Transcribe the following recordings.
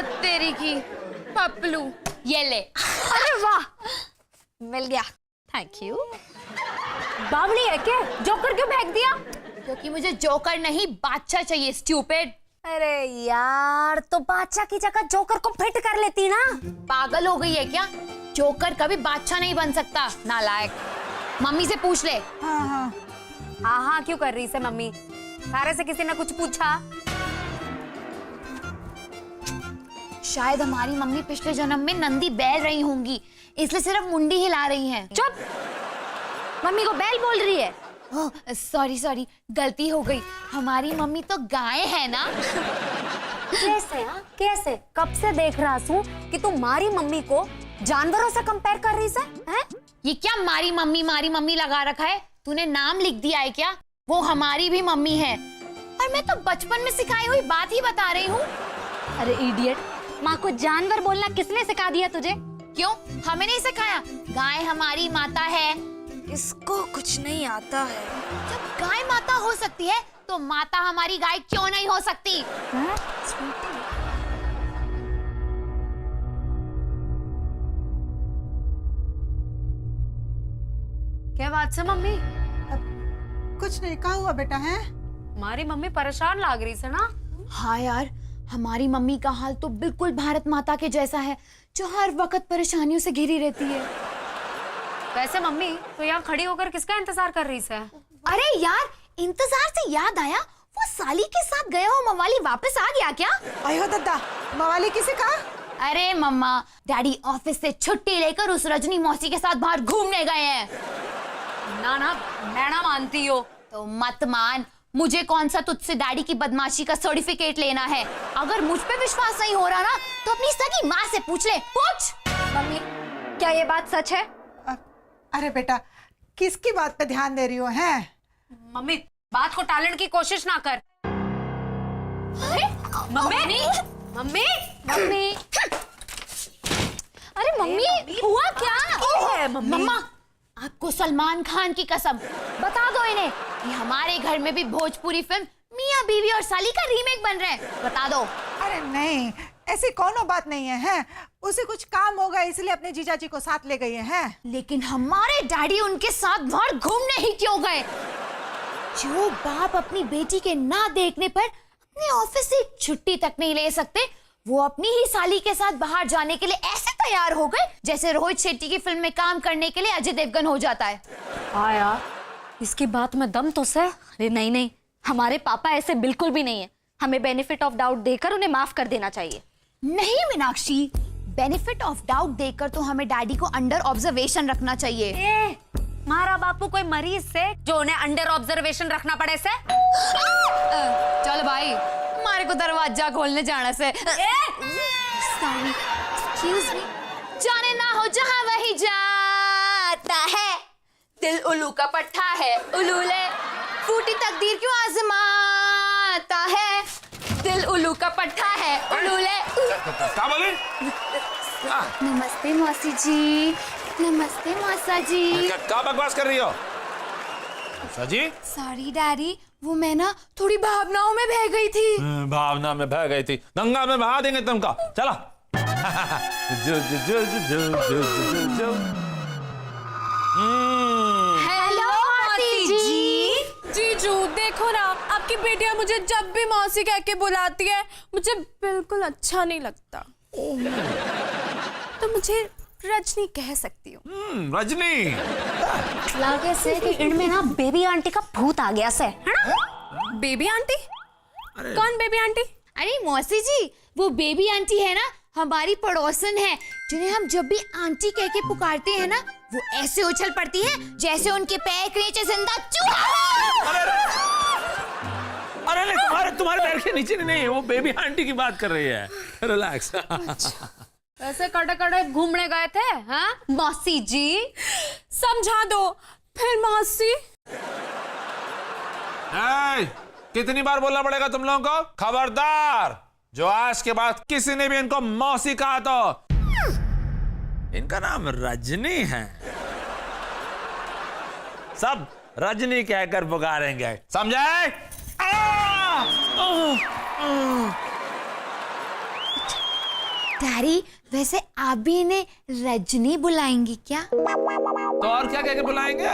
तेरी की पपलू, ये ले। अरे वाह, मिल गया, थैंक यू। बावली है क्या? जोकर क्यों फेंक दिया? क्योंकि मुझे जोकर नहीं बादशाह चाहिए, स्टूपिड। अरे यार, तो बादशाह की जगह जोकर को फिट कर लेती ना। पागल हो गई है क्या? जोकर कभी बादशाह नहीं बन सकता, नालायक। मम्मी से पूछ ले। हाँ क्यों कर रही है मम्मी? सारे से किसी ने कुछ पूछा? शायद हमारी मम्मी पिछले जन्म में नंदी बैल रही होंगी, इसलिए सिर्फ मुंडी हिला रही हैं। चुप, मम्मी को बैल बोल रही है। सॉरी, गलती हो गई। हमारी मम्मी तो गाय है ना। कैसे? कैसे? कब से देख रहा हूँ कि तू मारी मम्मी को जानवरों से कंपेयर कर रही है? ये क्या मारी मम्मी लगा रखा है? तूने नाम लिख दिया है क्या? वो हमारी भी मम्मी है, और मैं तो बचपन में सिखाई हुई बात ही बता रही हूँ। अरे इडियट, माँ को जानवर बोलना किसने सिखा दिया तुझे? क्यों, हमें नहीं सिखाया? गाय हमारी माता है। इसको कुछ नहीं आता है। जब गाय माता हो सकती है तो माता हमारी गाय क्यों नहीं हो सकती? क्या बात है मम्मी? कुछ नहीं, कहा हुआ बेटा है? हमारी मम्मी परेशान लग रही है ना। हाँ यार, हमारी मम्मी का हाल तो बिल्कुल भारत माता के जैसा है, जो हर वक्त परेशानियों से घिरी रहती है। वैसे मम्मी तो यहाँ खड़ी होकर किसका इंतजार कर रही है? अरे यार, इंतजार से याद आया, वो साली के साथ गया हो मवाली वापस आ गया क्या? आयो दादा, मवाली किसे कहा? अरे मम्मा, डैडी ऑफिस से छुट्टी लेकर उस रजनी मौसी के साथ बाहर घूमने गए हैं। ना मैं ना मानती हो तो मत मान, मुझे कौन सा तुझसे डैडी की बदमाशी का सर्टिफिकेट लेना है? अगर मुझ पे विश्वास नहीं हो रहा ना, तो अपनी सगी माँ से पूछ ले। पूछ। मम्मी, क्या ये बात सच है? अरे बेटा, किसकी बात पे ध्यान दे रही हो? हैं? मम्मी, बात को टालने की कोशिश ना कर। मम्मी, मम्मी, मम्मी, अरे मम्मी, हुआ क्या? मम्मा, आपको सलमान खान की कसम, बता दो इन्हें कि हमारे घर में भी भोजपुरी फिल्म मियाँ बीवी और साली का रीमेक बन रहा है। बता दो। अरे नहीं, ऐसी कोनो बात नहीं है, हैं? उसे कुछ काम होगा इसलिए अपने जीजाजी को साथ ले गई है। लेकिन हमारे डैडी उनके साथ बाहर घूमने ही क्यों गए? जो बाप अपनी बेटी के ना देखने पर अपने ऑफिस से छुट्टी तक नहीं ले सकते, वो अपनी ही साली के साथ बाहर जाने के लिए ऐसे तैयार हो गए जैसे रोहित शेट्टी की फिल्म में काम करने के लिए अजय देवगन हो जाता है। हाँ यार, इसकी बात में दम तो है। अरे नहीं, हमारे पापा ऐसे बिल्कुल भी नहीं है। हमें बेनिफिट ऑफ डाउट देकर उन्हें माफ कर देना चाहिए। नहीं मीनाक्षी, बेनिफिट ऑफ डाउट देकर तो हमें डैडी को अंडर ऑब्जर्वेशन रखना चाहिए। मारा बापू कोई मरीज से जो उन्हें अंडर ऑब्जर्वेशन रखना पड़े से? चल भाई, हमारे को दरवाजा खोलने जाना से। Sorry, excuse me. जाने ना हो जहां वही जाता है, दिल उल्लू का पट्टा है, उल्लूले फूटी तकदीर क्यों आजमाता है, दिल उल्लू का पट्टा है, उल्लूले। क्या बोले? नमस्ते मौसी जी। नमस्ते मौसा जी। क्या बकवास कर रही हो? सजी? सॉरी डैडी, वो मैं ना थोड़ी भावनाओं में बह गई थी। भावना में बह गई थी, गंगा में बहा देंगे तुमका। चला। जो जो जो जो जो जो जो जो। हेलो मौसी जी। जीजू देखो ना, आपकी बेटियां मुझे जब भी मौसी कह के बुलाती है, मुझे बिल्कुल अच्छा नहीं लगता। तो मुझे रजनी कह सकती हो। रजनी। लागे से कि इनमें ना बेबी आंटी का भूत आ गया से, है ना? Baby aunty? कौन बेबी आंटी? अरे मौसी जी, वो बेबी आंटी है ना, हमारी पड़ोसन है, जिन्हें हम जब भी आंटी कह के पुकारते हैं ना, वो ऐसे उछल पड़ती है जैसे उनके पैर के नीचे जिंदा चूहा। अरे तुम्हारे पैर के नीचे नहीं, वो बेबी आंटी की बात कर रही है। रिलैक्स। वैसे कड़े घूमने गए थे? हाँ मौसी जी, समझा दो फिर मौसी। कितनी बार बोलना पड़ेगा तुम लोगों को? खबरदार, जो आज के बाद किसी ने भी इनको मौसी कहा तो इनका नाम रजनी है, सब रजनी कहकर पुकारेंगे, समझे? डैडी वैसे आप भी इन्हें रजनी बुलाएंगी क्या? तो और क्या कह के बुलाएंगे?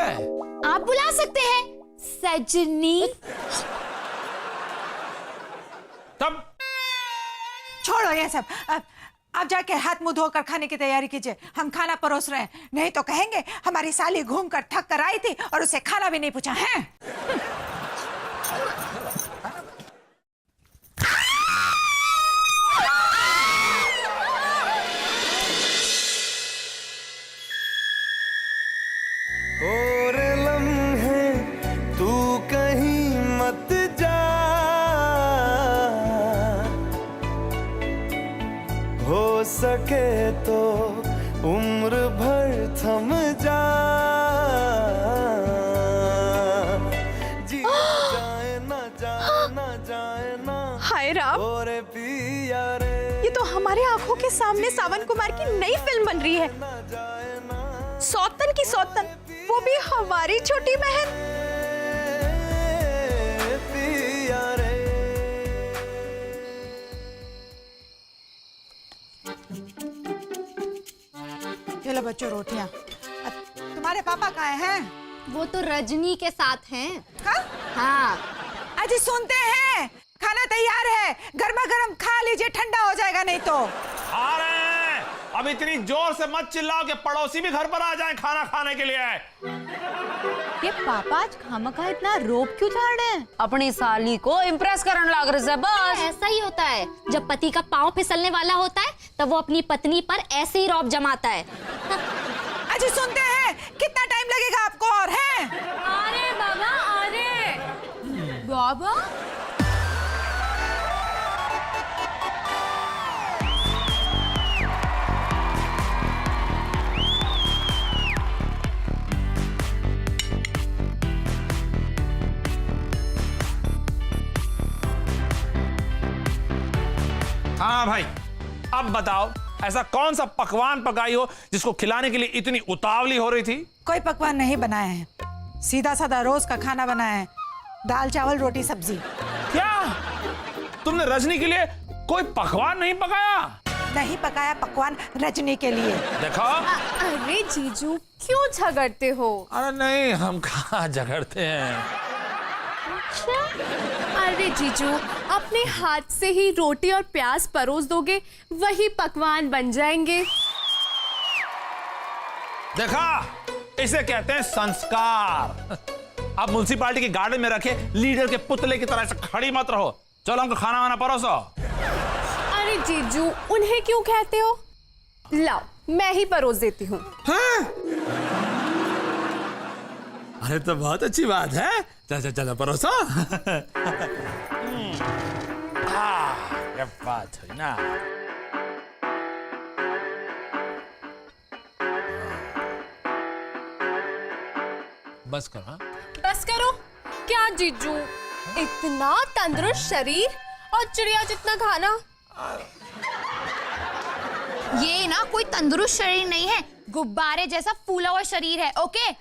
आप बुला सकते हैं सजनी। तब छोड़ो ये सब। आप जाके हाथ मुंह धोकर खाने की तैयारी कीजिए, हम खाना परोस रहे हैं। नहीं तो कहेंगे हमारी साली घूम कर थक कर आई थी और उसे खाना भी नहीं पूछा है। और लम्हे तू कहीं मत जा, हो सके तो उम्र भर थम जा, जी जाए ना जाए ना जाए ना। हाय राम, और पिया रे ये तो हमारे आंखों के सामने सावन कुमार की नई फिल्म बन रही है। ना जाए ना सौतन की सौतन, वो भी हमारी छोटी बहन। पिया रे। ये लो बच्चों रोटियां। तुम्हारे पापा कहाँ हैं? वो तो रजनी के साथ हैं। हाँ? हाँ, अजी सुनते हैं, खाना तैयार है, गर्मा गर्म खा लीजिए, ठंडा हो जाएगा नहीं तो। आ रहे हैं। अब इतनी जोर से मत चिल्लाओ कि पड़ोसी भी घर पर आ जाएं खाना खाने के लिए। ये पापा आज खामखा इतना रोब क्यों झाड़ रहे हैं? अपनी साली को इम्प्रेस करने लग रहे हैं बस। ऐसा ही होता है, जब पति का पाँव फिसलने वाला होता है तब वो अपनी पत्नी पर ऐसे ही रौब जमाता है। अजी सुनते हैं, कितना टाइम लगेगा आपको और हैं? अरे बाबा, अरे बाबा हाँ भाई, अब बताओ ऐसा कौन सा पकवान पकाई हो जिसको खिलाने के लिए इतनी उतावली हो रही थी? कोई पकवान नहीं बनाए हैं, सीधा साधा रोज का खाना बनाया है, दाल चावल रोटी सब्जी। क्या तुमने रजनी के लिए कोई पकवान नहीं पकाया? नहीं पकाया पकवान रजनी के लिए। देखो। अरे जीजू क्यों झगड़ते हो? अरे नहीं, हम कहाँ झगड़ते हैं। अरे जीजू, अपने हाथ से ही रोटी और प्याज परोस दोगे, वही पकवान बन जाएंगे। देखा, इसे कहते हैं संस्कार। अब म्युनिसिपैलिटी के गार्डन में रखे लीडर के पुतले की तरह से खड़ी मत रहो। चलो हमको खाना वाना परोसो। अरे जीजू, उन्हें क्यों कहते हो? लाओ, मैं ही परोस देती हूँ। अरे तो बहुत अच्छी बात है। चलो चलो परोसो। क्या बात है ना। बस करो। हाँ? बस करो। क्या जीजू, इतना तंदुरुस्त शरीर और चिड़िया जितना खाना। ये ना कोई तंदुरुस्त शरीर नहीं है, गुब्बारे जैसा फूला हुआ शरीर है। ओके?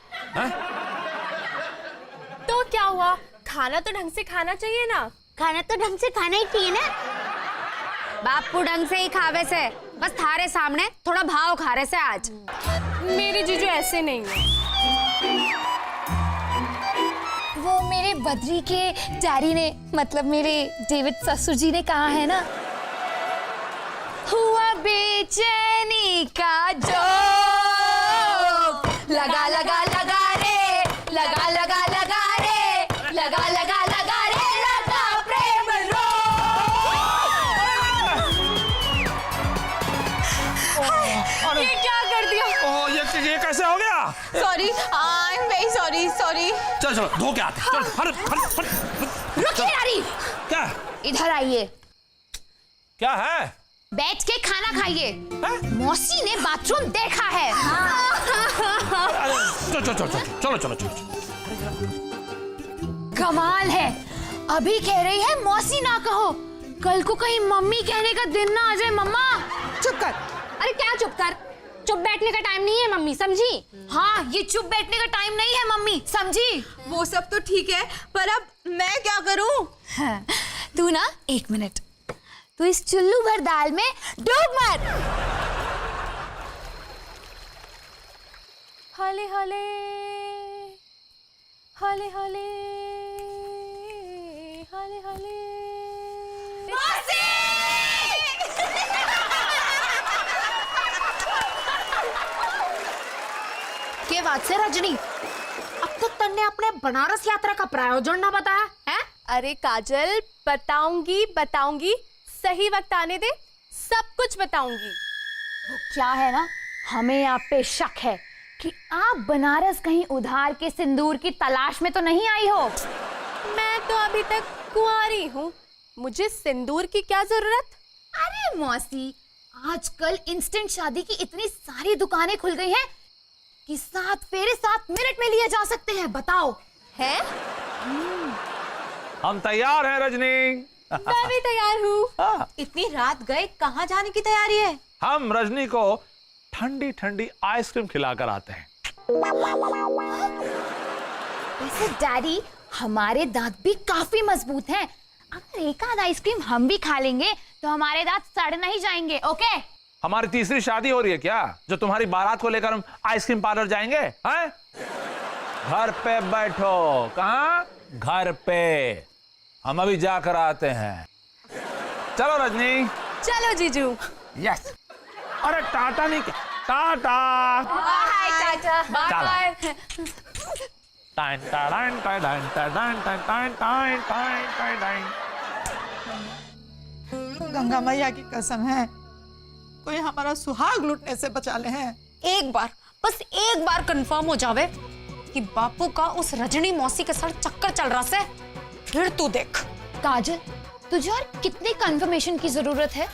तो क्या हुआ, खाना तो ढंग से खाना चाहिए ना। खाना तो ढंग से खाना ही चाहिए ना। बापू ढंग से ही खावे से, बस थारे सामने थोड़ा भाव खा रहे से आज। मेरे जीजू ऐसे नहीं है। वो मेरे बद्री के डैडी ने, मतलब मेरे डेविड ससुर जी ने कहा है ना, हुआ बेचैनी का जोग, लगा लगा लगा रे, लगा लगा लगा रे, लगा लगा लगा रे, लगा प्रेम रोग। ये क्या कर दिया? ओह, ये कैसे हो गया? Sorry, I am very sorry, sorry. चल चलो धो के आते। चल हट। रुकिए डैडी, क्या? इधर आइए, क्या है? बैठ के खाना खाइए। मौसी ने बाथरूम देखा है। चलो। कमाल है, अभी कह रही है मौसी ना कहो, कल को कहीं मम्मी कहने का दिन ना आ जाए। मम्मा चुप कर। अरे क्या चुप कर? चुप बैठने का टाइम नहीं है मम्मी, समझी? हाँ, ये चुप बैठने का टाइम नहीं है मम्मी, समझी? वो सब तो ठीक है, पर अब मैं क्या करूं? तू ना 1 मिनट, तू इस चुल्लू भर दाल में डूब मत। हाले हाले हाले हाले हाले हाले। के बात से रजनी, अब तक तन्ने अपने बनारस यात्रा का प्रायोजन ना बताया है? अरे काजल, बताऊंगी बताऊंगी, सही वक्त आने दे, सब कुछ बताऊंगी। वो क्या है ना, हमें आप पे शक है कि आप बनारस कहीं उधार के सिंदूर की तलाश में तो नहीं आई हो। मैं तो अभी तक कुंवारी हूँ, मुझे सिंदूर की क्या जरूरत। अरे मौसी, आजकल इंस्टेंट शादी की इतनी सारी दुकानें खुल गई हैं कि 7 फेरे 7 मिनट में लिए जा सकते हैं। बताओ। है? हम तैयार हैं रजनी। मैं भी तैयार हूँ। इतनी रात गए, कहाँ जाने की तैयारी है? हम रजनी को ठंडी ठंडी आइसक्रीम खिलाकर आते हैं। वैसे डैडी, हमारे दांत भी काफी मजबूत हैं। अगर एक आध आइसक्रीम हम भी खा लेंगे तो हमारे दांत सड़ नहीं जाएंगे। ओके? हमारी तीसरी शादी हो रही है क्या, जो तुम्हारी बारात को लेकर हम आइसक्रीम पार्लर जाएंगे? हैं? घर पे बैठो। कहाँ? घर पे। हम अभी जाकर आते हैं। चलो रजनी। चलो जीजू। यस। अरे टाटा नहीं, टाटा। बाय टाटा। बाय। टाइन टाइन टाइन टाइन टाइन टाइन टाइन टाइन टाइन टाइन। गंगा मैया की कसम है, कोई हमारा सुहाग लूटने से बचा ले हैं। एक बार, बस एक बार कंफर्म हो जावे कि बापू का उस रजनी मौसी के साथ चक्कर चल रहा से, फिर तू देख। काजल, तुझे और कितनी कंफर्मेशन की जरूरत है?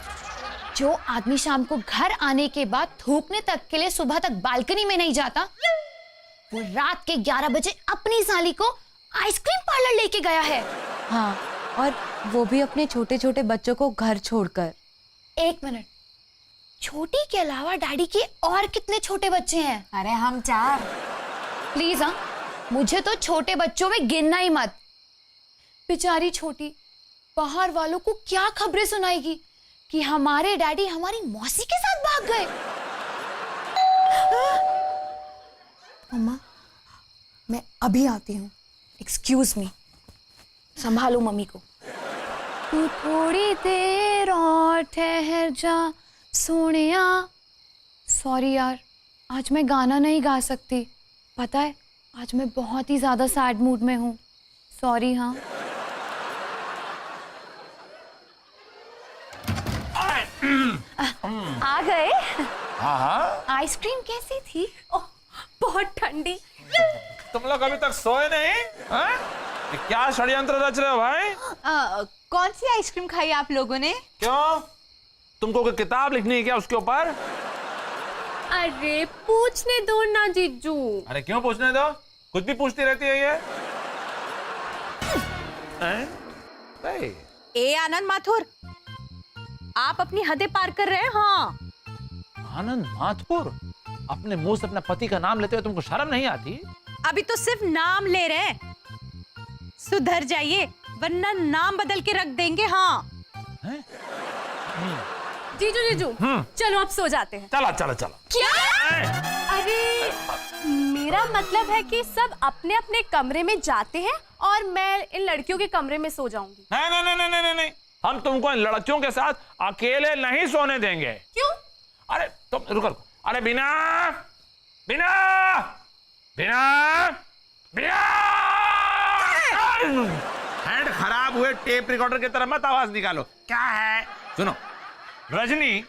जो आदमी शाम को घर आने के बाद थूकने तक के लिए सुबह तक बालकनी में नहीं जाता, वो रात के 11 बजे अपनी साली को आइसक्रीम पार्लर लेके गया है। हाँ, और वो भी अपने छोटे छोटे बच्चों को घर छोड़कर। एक मिनट, छोटी के अलावा डैडी के और कितने छोटे बच्चे हैं? अरे हम 4। प्लीज हाँ, मुझे तो छोटे बच्चों में गिनना ही मत। बेचारी छोटी बाहर वालों को क्या खबरें सुनाएगी कि हमारे डैडी हमारी मौसी के साथ भाग गए। मम्मा, मैं अभी आती हूँ। Excuse me. संभालो मम्मी को। तू थोड़ी देर और ठहर जा सोनिया। सॉरी यार, आज मैं गाना नहीं गा सकती। पता है, आज मैं बहुत ही ज्यादा सैड मूड में हूँ। सॉरी। हाँ, आ गए। हाँ हाँ, आइसक्रीम कैसी थी? ओह, बहुत ठंडी। तुम लोग अभी तक सोए नहीं? हैं? ये क्या षड्यंत्र रच रहे हो भाई? कौन सी आइसक्रीम खाई आप लोगों ने? क्यों? तुमको कोई किताब लिखनी है क्या उसके ऊपर? अरे पूछने दो ना जीजू। अरे क्यों पूछने दो? कुछ भी पूछती रहती है ये। हैं? ए आनंद माथुर, आप अपनी हदें पार कर रहे हैं। हाँ, आनंद माथुर, अपने मुंह से अपने पति का नाम लेते हुए तुमको शर्म नहीं आती? अभी तो सिर्फ नाम ले रहे हैं। सुधर जाइए, वरना नाम बदल के रख देंगे। हाँ, हैं? जीजू जीजू, चलो अब सो जाते हैं। चला चला चला। क्या? अरे मेरा मतलब है कि सब अपने अपने कमरे में जाते हैं और मैं इन लड़कियों के कमरे में सो जाऊंगी। नहीं नहीं नहीं नहीं नहीं नहीं, हम तुमको इन लड़कियों के साथ अकेले नहीं सोने देंगे। क्यों? अरे तुम रुको। अरे बिना बिना बिना बिना हैंड खराब हुए टेप रिकॉर्डर की तरह मत आवाज निकालो। क्या है? सुनो, रजनी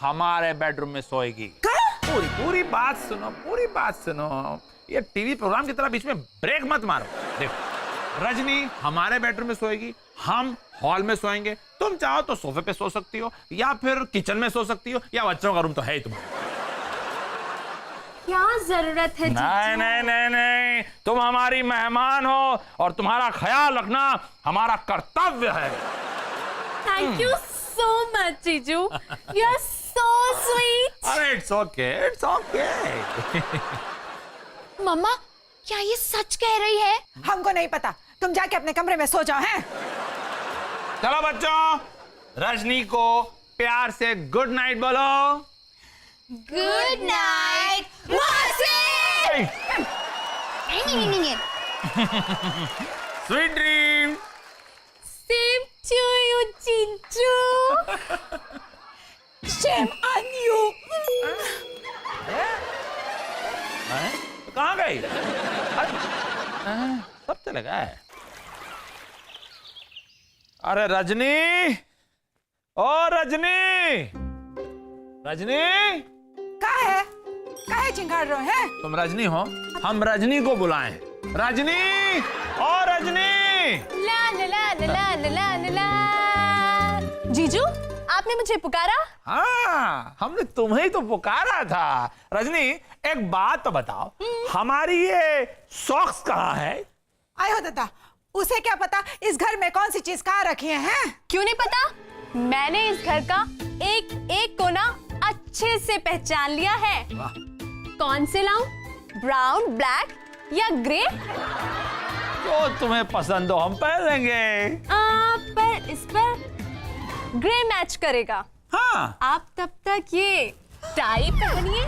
हमारे बेडरूम में सोएगी। पूरी पूरी बात सुनो, पूरी बात सुनो। ये टीवी प्रोग्राम की तरह बीच में ब्रेक मत मारो। देखो, रजनी हमारे बेडरूम में सोएगी, हम हॉल में सोएंगे। तुम चाहो तो सोफे पे सो सकती हो, या फिर किचन में सो सकती हो, या बच्चों का रूम तो है ही तुम्हारा। क्या जरूरत है? नहीं नहीं नहीं नहीं, तुम हमारी मेहमान हो और तुम्हारा ख्याल रखना हमारा कर्तव्य है। थैंक यू सो मच जीजू, यू आर सो स्वीट। अरे इट्स ओके, इट्स ओके। मम्मा, क्या ये सच कह रही है? हमको नहीं पता, तुम जाके अपने कमरे में सो जाओ। हैं? चलो बच्चों, रजनी को प्यार से गुड नाइट बोलो। गुड नाइट मौसी। नहीं। Sweet dream. Same to you जीजू। Shame on you. कहाँ गई? सब चले गए। अरे रजनी, ओ रजनी, रजनी, काहे चिंगाड़ रहे हैं? तुम रजनी हो? हम रजनी को बुलाएं। रजनी, ओ रजनी। ला ला ला ला ला ला ला ला। जीजू, आपने मुझे पुकारा? हाँ, हमने तुम्हें तो पुकारा था। रजनी, एक बात तो बताओ, हमारी ये सॉक्स कहाँ है? आयो दादा, उसे क्या पता इस घर में कौन सी चीज कहाँ रखी है? क्यों नहीं पता? मैंने इस घर का एक एक कोना अच्छे से पहचान लिया है। वाह। कौन से लाऊं? ब्राउन, ब्लैक या ग्रे? जो तुम्हें पसंद हो हम पहन लेंगे। पर इस पर ग्रे मैच करेगा। हाँ। आप तब तक ये टाई पहनिए,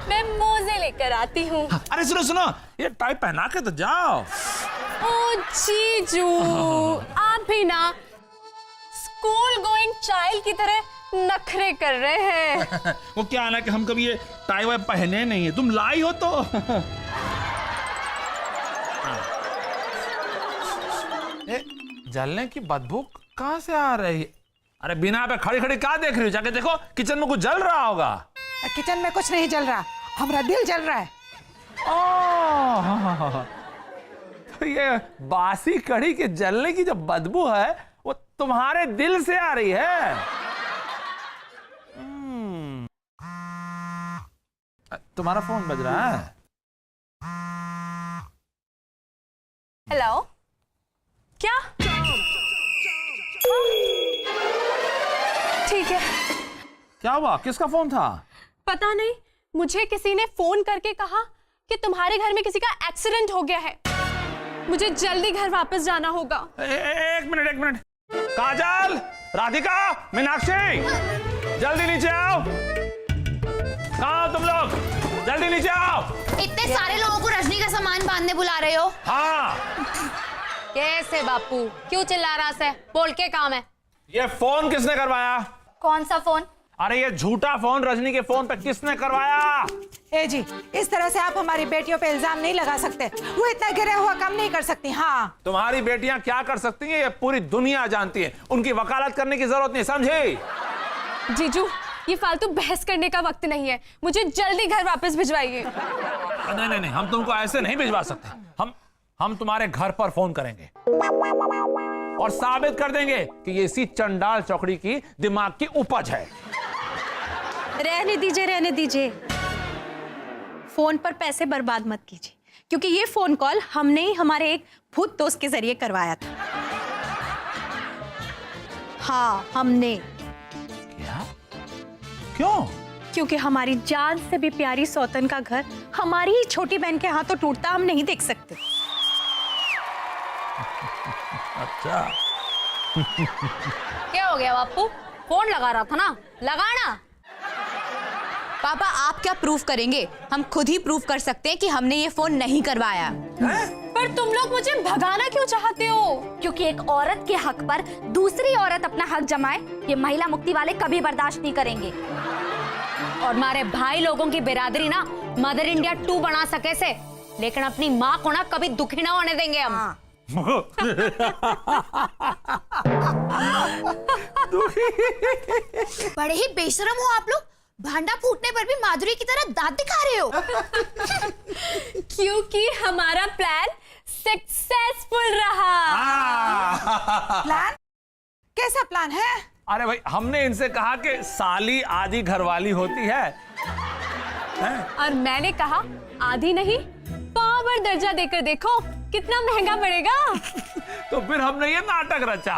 मैं मोजे लेकर आती हूँ। अरे सुनो सुनो, ये टाई पहना के तो जाओ। ओ जीजू, आप भी ना स्कूल गोइंग चाइल्ड की तरह नखरे कर रहे हैं। वो क्या है ना कि हम कभी ये टाई वाई पहने नहीं है, तुम लाई हो तो। जलने की बदबू कहाँ से आ रही है? अरे बिना पे खड़ी खड़ी क्या देख रही हो? जाके देखो, किचन में कुछ जल रहा होगा। किचन में कुछ नहीं जल रहा, हमारा दिल जल रहा है। ओह, तो ये बासी कढ़ी के जलने की जो बदबू है वो तुम्हारे दिल से आ रही है। तुम्हारा फोन बज रहा है। हेलो, क्या? ठीक है। क्या हुआ? किसका फोन था? पता नहीं, मुझे किसी ने फोन करके कहा कि तुम्हारे घर में किसी का एक्सीडेंट हो गया है। मुझे जल्दी घर वापस जाना होगा। एक मिनट एक मिनट। काजल, राधिका, मीनाक्षी, जल्दी नीचे आओ। कहाँ हो तुम लोग? जल्दी नीचे आओ। इतने सारे लोगों को रजनी का सामान बांधने बुला रहे हो? हाँ। कैसे बापू, क्यों चिल्ला रहा है? बोल के काम है। ये फोन किसने करवाया? कौन सा फोन? अरे ये झूठा फोन रजनी के फोन पे किसने करवाया? ए जी, इस तरह से आप हमारी बेटियों पे इल्जाम नहीं लगा सकते। वो इतना गिरा हुआ काम नहीं कर सकती। हाँ, तुम्हारी बेटियां क्या कर सकती हैं ये पूरी दुनिया जानती है। उनकी वकालत करने की जरूरत नहीं, समझे? जीजू, ये फालतू बहस करने का वक्त नहीं है। मुझे जल्दी घर वापस भिजवाइए। नहीं नहीं नहीं, हम तुमको ऐसे नहीं भिजवा सकते। हम तुम्हारे घर पर फोन करेंगे और साबित कर देंगे कि ये इसी चंडाल चौकड़ी की दिमाग की उपज है। रहने दीजिए, रहने दीजिए। फोन पर पैसे बर्बाद मत कीजिए, क्योंकि ये फोन कॉल हमने ही हमारे एक भूत दोस्त के जरिए करवाया था। हाँ, हमने। क्या? क्यों? क्योंकि हमारी जान से भी प्यारी सौतन का घर हमारी ही छोटी बहन के हाथों टूटता हम नहीं देख सकते। अच्छा। क्या हो गया बापू? फोन लगा रहा था ना, लगाना। पापा आप क्या प्रूफ करेंगे? हम खुद ही प्रूफ कर सकते हैं कि हमने ये फोन नहीं करवाया। पर तुम लोग मुझे भगाना क्यों चाहते हो? क्योंकि एक औरत के हक पर दूसरी औरत अपना हक जमाए, ये महिला मुक्ति वाले कभी बर्दाश्त नहीं करेंगे। और हमारे भाई लोगों की बिरादरी ना मदर इंडिया 2 बना सके से, लेकिन अपनी माँ को ना कभी दुखी ना होने देंगे हम। बड़े ही बेशरम हो आप लोग। भांडा फूटने पर भी माधुरी की तरह दांत दिखा रहे हो। क्योंकि हमारा प्लान सक्सेसफुल रहा। प्लान? कैसा प्लान है? अरे भाई, हमने इनसे कहा कि साली आधी घरवाली होती है। और मैंने कहा आधी नहीं, पावर दर्जा देकर देखो कितना महंगा पड़ेगा। तो फिर हमने ये नाटक रचा।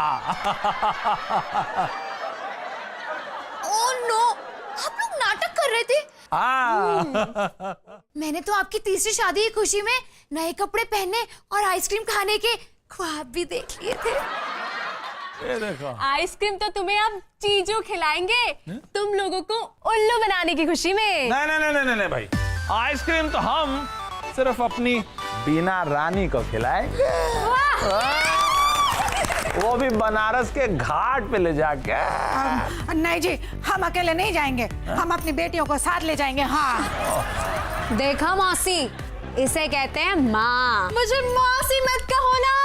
ओह नो, आप लोग नाटक कर रहे थे। मैंने तो आपकी तीसरी शादी की खुशी में नए कपड़े पहनने और आइसक्रीम खाने के ख्वाब भी देख लिए थे। ये देखो। आइसक्रीम तो तुम्हें अब चीजू खिलाएंगे, तुम लोगों को उल्लू बनाने की खुशी में। नहीं भाई, आइसक्रीम तो हम सिर्फ अपनी बीना रानी को खिलाएंगे, वो भी बनारस के घाट पे ले जाके। नहीं जी, हम अकेले नहीं जाएंगे, हम अपनी बेटियों को साथ ले जाएंगे। हाँ देखा मौसी, इसे कहते हैं माँ। मुझे मौसी मत कहो ना।